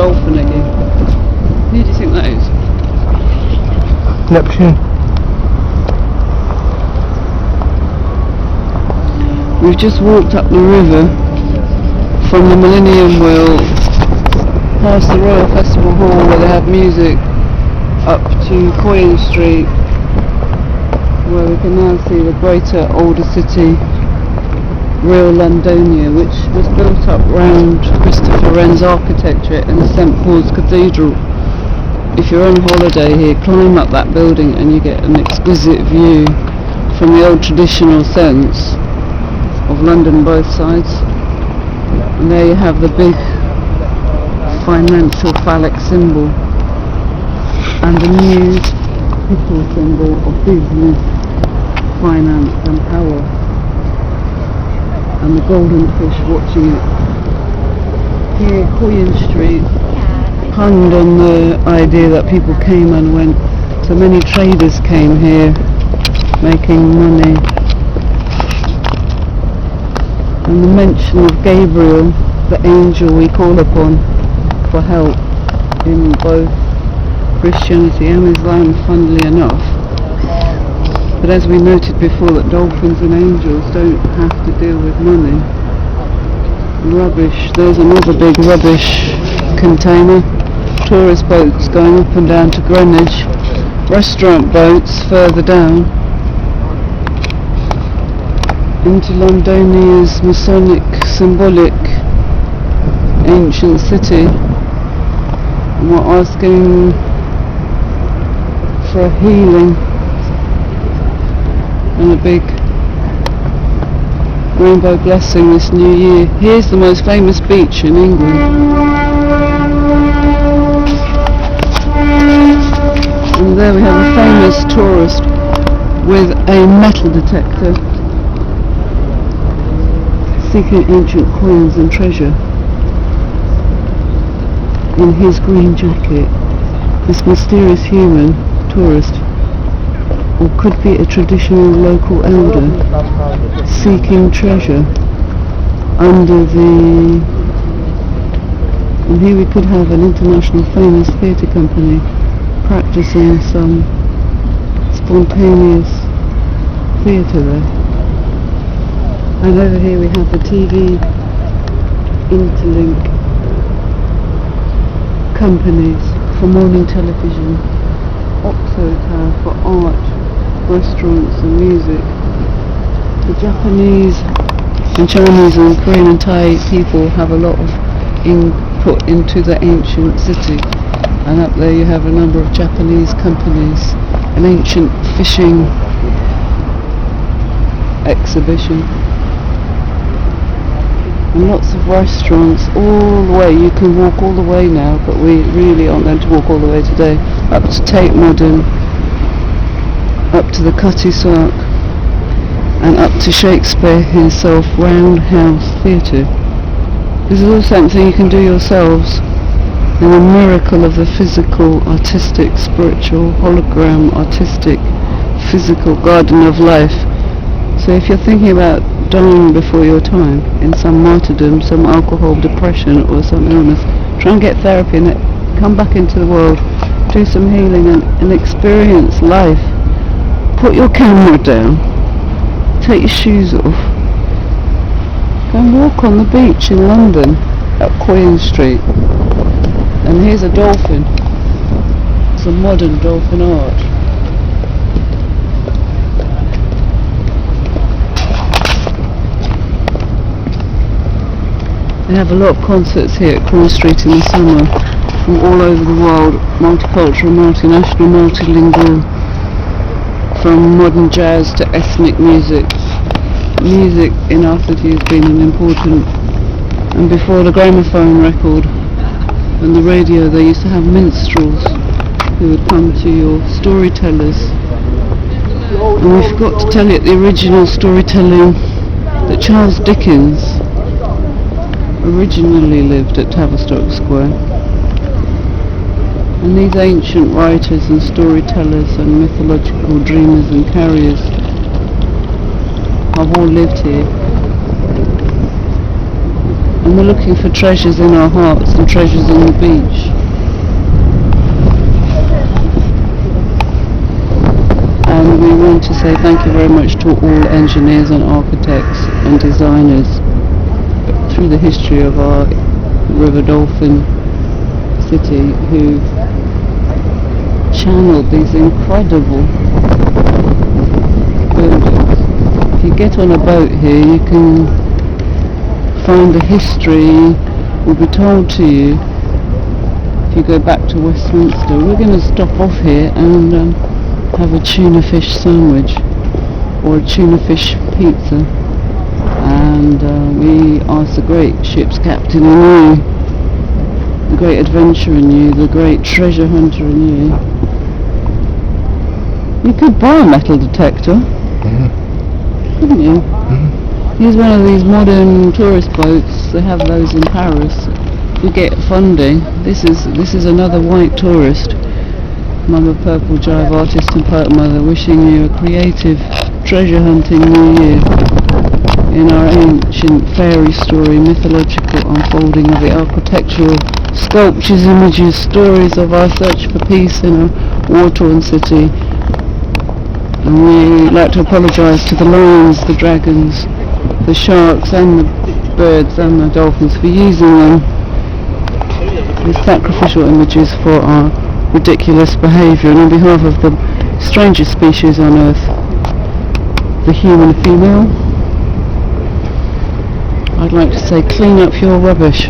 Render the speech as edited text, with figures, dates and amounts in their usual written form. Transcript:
dolphin again. Who do you think that is? Neptune. We've just walked up the river from the Millennium Wheel, past the Royal Festival Hall where they have music, up to Queen Street, where we can now see the greater older city, real Londonia, which was built up round Christopher Wren's architecture in the St. Paul's Cathedral. If you're on holiday here, climb up that building and you get an exquisite view from the old traditional sense of London both sides. And there you have the big financial phallic symbol and the new pittle symbol of business, finance and power, and the golden fish watching it. Here Queen Street hung on the idea that people came and went, so many traders came here making money. And the mention of Gabriel, the angel we call upon for help in both Christianity and Islam, funnily enough. But as we noted before, that dolphins and angels don't have to deal with money. Rubbish, there's another big rubbish container. Tourist boats going up and down to Greenwich. Restaurant boats further down into Londonia's Masonic, symbolic, ancient city. And we're asking for a healing and a big rainbow blessing this new year. Here's the most famous beach in England. And there we have a famous tourist with a metal detector seeking ancient coins and treasure in his green jacket. This mysterious human tourist, or could be a traditional local elder, seeking treasure under the... And here we could have an international famous theatre company practicing some spontaneous theatre there. And over here we have the TV interlink companies for morning television, Oxo Tower for art, restaurants and music. The Japanese and Chinese and Korean and Thai people have a lot of input into the ancient city. And up there you have a number of Japanese companies, an ancient fishing exhibition. And lots of restaurants all the way. You can walk all the way now, but we really aren't going to walk all the way today. Up to Tate Modern, up to the Cutty Sark, and up to Shakespeare himself, Roundhouse Theatre. This is all something you can do yourselves in the miracle of the physical, artistic, spiritual, hologram, artistic, physical garden of life. So if you're thinking about dying before your time in some martyrdom, some alcohol, depression or some illness, try and get therapy and come back into the world, do some healing and experience life. Put your camera down, take your shoes off, go and walk on the beach in London at Queen Street. And here's a dolphin, some modern dolphin art. They have a lot of concerts here at Queen Street in the summer from all over the world, multicultural, multinational, multilingual, from modern jazz to ethnic music. Music in our city has been an important, and before the gramophone record and the radio they used to have minstrels who would come to your storytellers. And we forgot to tell you the original storytelling that Charles Dickens originally lived at Tavistock Square. And these ancient writers and storytellers and mythological dreamers and carriers have all lived here. And we're looking for treasures in our hearts and treasures on the beach. And we want to say thank you very much to all engineers and architects and designers through the history of our River Dolphin city who channeled these incredible buildings. If you get on a boat here, you can find the history will be told to you. If you go back to Westminster, we're going to stop off here and have a tuna fish sandwich or a tuna fish pizza, and we asked the great ship's captain in you, the great adventurer in you, the great treasure hunter in you. You could buy a metal detector, couldn't you? Use one of these modern tourist boats. They have those in Paris. We get funding. This is another white tourist, Mama Purple Jive artist and poet mother, wishing you a creative treasure hunting new year in our ancient fairy story, mythological unfolding of the architectural sculptures, images, stories of our search for peace in a war-torn city. And we like to apologise to the lions, the dragons, the sharks and the birds and the dolphins for using them as sacrificial images for our ridiculous behaviour, and on behalf of the strangest species on earth, the human female, I'd like to say clean up your rubbish.